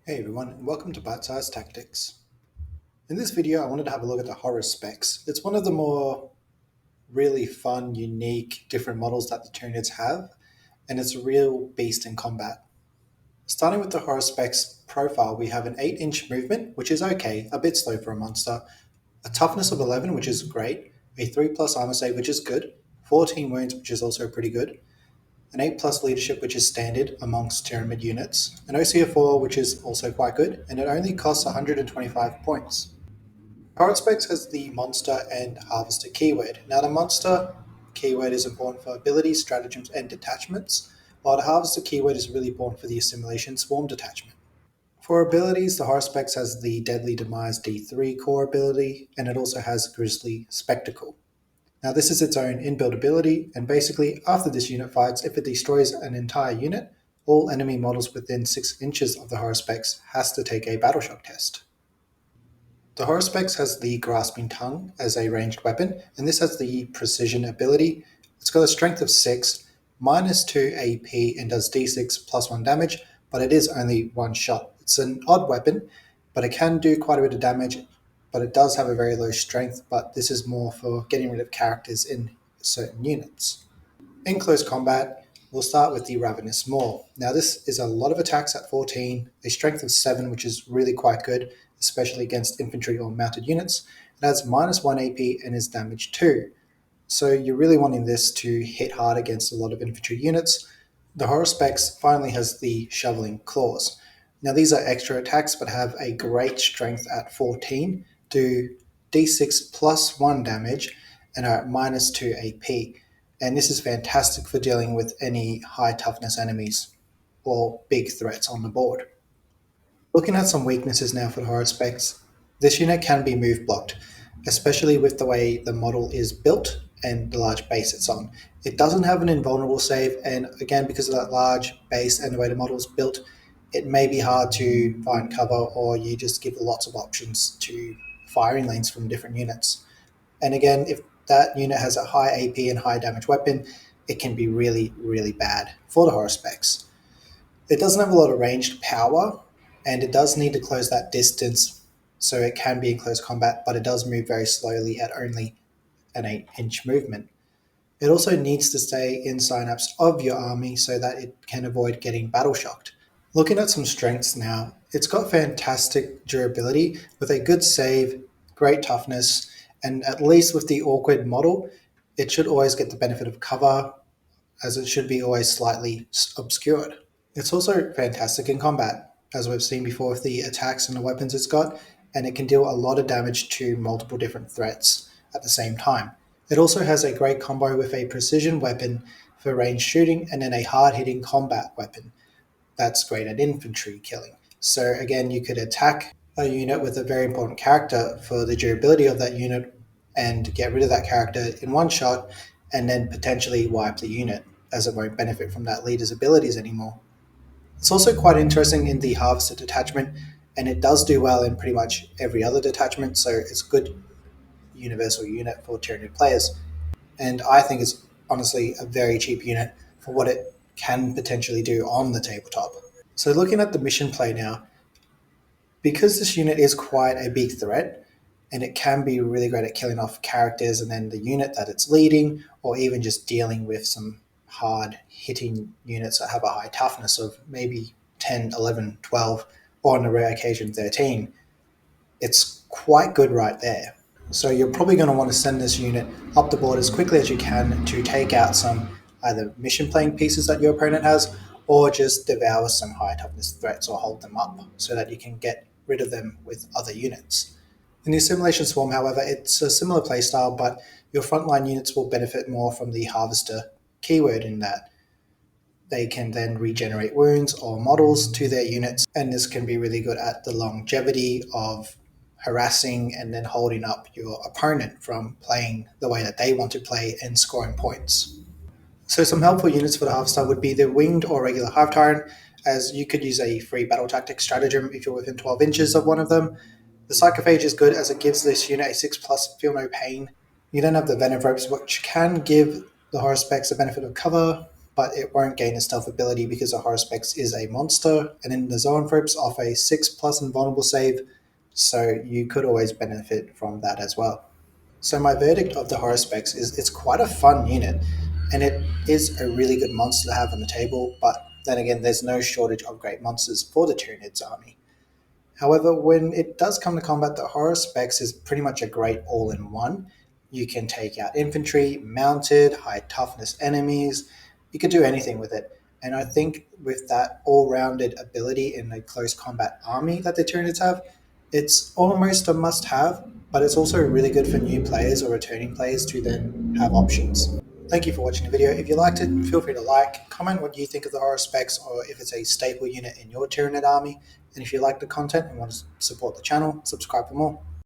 Hey everyone, and welcome to Bite Size Tactics. In this video, I wanted to have a look at the Haruspex. It's one of the more really fun, unique, different models that the Tyranids have, and it's a real beast in combat. Starting with the Haruspex profile, we have an 8-inch movement, which is okay, a bit slow for a monster, a toughness of 11, which is great, a 3 plus armor save, which is good, 14 wounds, which is also pretty good, an 8 plus leadership, which is standard amongst Tyranid units, an OCF4, which is also quite good, and it only costs 125 points. Haruspex has the monster and harvester keyword. Now, the monster keyword is important for abilities, stratagems, and detachments, while the harvester keyword is really important for the assimilation swarm detachment. For abilities, the Haruspex has the Deadly Demise D3 core ability, and it also has Grisly Spectacle. Now, this is its own inbuilt ability, and basically, after this unit fights, if it destroys an entire unit, all enemy models within 6 inches of the Haruspex has to take a battle shock test. The Haruspex has the Grasping Tongue as a ranged weapon, and this has the Precision ability. It's got a strength of 6, minus 2 AP, and does d6 plus 1 damage, but it is only one shot. It's an odd weapon, but it can do quite a bit of damage, but it does have a very low strength, but this is more for getting rid of characters in certain units. In close combat, we'll start with the Ravenous Maw. Now, this is a lot of attacks at 14, a strength of 7, which is really quite good, especially against infantry or mounted units. It has minus 1 AP and is damage 2. So you're really wanting this to hit hard against a lot of infantry units. The Haruspex finally has the Shoveling Claws. Now, these are extra attacks but have a great strength at 14, do d6 plus 1 damage, and are at minus 2 AP. And this is fantastic for dealing with any high toughness enemies or big threats on the board. Looking at some weaknesses now for the Haruspex, this unit can be move blocked, especially with the way the model is built and the large base it's on. It doesn't have an invulnerable save, and again, because of that large base and the way the model is built, it may be hard to find cover, or you just give lots of options to firing lanes from different units. And again, if that unit has a high AP and high damage weapon, it can be really, really bad for the Haruspex. It doesn't have a lot of ranged power, and it does need to close that distance, so it can be in close combat, but it does move very slowly at only an 8-inch movement. It also needs to stay in synapse of your army so that it can avoid getting battle shocked. Looking at some strengths now, it's got fantastic durability with a good save, great toughness, and at least with the awkward model, it should always get the benefit of cover, as it should be always slightly obscured. It's also fantastic in combat, as we've seen before with the attacks and the weapons it's got, and it can deal a lot of damage to multiple different threats at the same time. It also has a great combo with a precision weapon for ranged shooting and then a hard-hitting combat weapon that's great at infantry killing. So again, you could attack a unit with a very important character for the durability of that unit and get rid of that character in one shot, and then potentially wipe the unit, as it won't benefit from that leader's abilities anymore. It's also quite interesting in the Harvester detachment, and it does do well in pretty much every other detachment, so it's a good universal unit for Tyranid players. And I think it's honestly a very cheap unit for what it can potentially do on the tabletop. So looking at the mission play now, because this unit is quite a big threat, and it can be really great at killing off characters and then the unit that it's leading, or even just dealing with some hard hitting units that have a high toughness of maybe 10, 11, 12, or on a rare occasion 13, it's quite good right there. So you're probably going to want to send this unit up the board as quickly as you can to take out some either mission playing pieces that your opponent has, or just devour some high toughness threats or hold them up so that you can get rid of them with other units. In the Assimilation Swarm, however, it's a similar playstyle, but your frontline units will benefit more from the Harvester keyword in that they can then regenerate wounds or models to their units, and this can be really good at the longevity of harassing and then holding up your opponent from playing the way that they want to play and scoring points. So some helpful units for the Harvester would be the Winged or regular Hive Tyrant, as you could use a free battle tactic stratagem if you're within 12 inches of one of them. The Psychophage is good as it gives this unit a 6 plus Feel No Pain. You then have the Venom Ropes, which can give the Haruspex a benefit of cover, but it won't gain a stealth ability because the Haruspex is a monster, and then the Zoanthropes offer a 6+ invulnerable save, so you could always benefit from that as well. So my verdict of the Haruspex is it's quite a fun unit, and it is a really good monster to have on the table, but then again, there's no shortage of great monsters for the Tyranids army. However, when it does come to combat, the Haruspex is pretty much a great all-in-one. You can take out infantry, mounted, high toughness enemies. You could do anything with it. And I think with that all-rounded ability in a close combat army that the Tyranids have, it's almost a must-have, but it's also really good for new players or returning players to then have options. Thank you for watching the video. If you liked it, feel free to like, comment what you think of the Haruspex, or if it's a staple unit in your Tyranid army. And if you like the content and want to support the channel, subscribe for more.